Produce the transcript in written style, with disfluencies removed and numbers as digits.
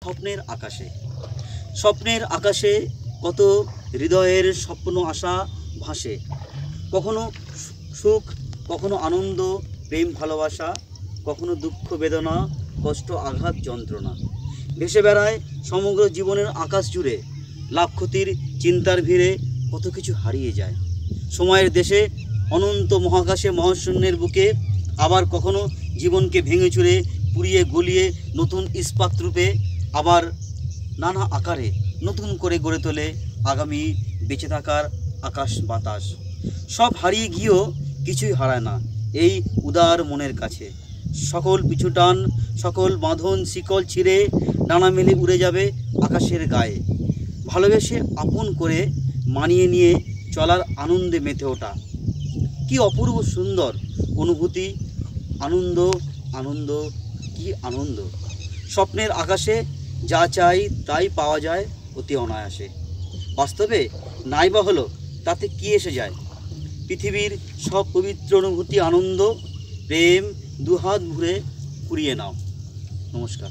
স্বপ্নের আকাশে। স্বপ্নের আকাশে কত হৃদয়ের স্বপ্ন আশা ভাসে, কখনো সুখ, কখনো আনন্দ, প্রেম ভালোবাসা, কখনো দুঃখ বেদনা, কষ্ট আঘাত যন্ত্রণা। ভেসে বেড়ায় সমগ্র জীবনের আকাশ জুড়ে, লাভ ক্ষতির চিন্তার ভিড়ে কত কিছু হারিয়ে যায় সময়ের দেশে, অনন্ত মহাকাশে মহাশূন্যের বুকে। আবার কখনো জীবনকে ভেঙে চুরে পুড়িয়ে গলিয়ে নতুন ইস্পাত রূপে, আবার নানা আকারে নতুন করে গড়ে তোলে আগামী বেঁচে থাকার আকাশ বাতাস। সব হারিয়ে গিয়েও কিছুই হারায় না এই উদার মনের কাছে। সকল পিছুটান, সকল বাঁধন শিকল ছিঁড়ে ডানা মেলে উড়ে যাবে আকাশের গায়ে। ভালোবেসে আপন করে মানিয়ে নিয়ে চলার আনন্দে মেতে ওঠা, কি অপূর্ব সুন্দর অনুভূতি। আনন্দ, আনন্দ, কি আনন্দ। স্বপ্নের আকাশে যা চাই তাই পাওয়া যায় অতি অনায়াসে। বাস্তবে নাই বা হলো তাতে কি এসে যায়। পৃথিবীর সব পবিত্র অনুভূতি, আনন্দ, প্রেম দুহাত ভরে কুড়িয়ে নাও। নমস্কার।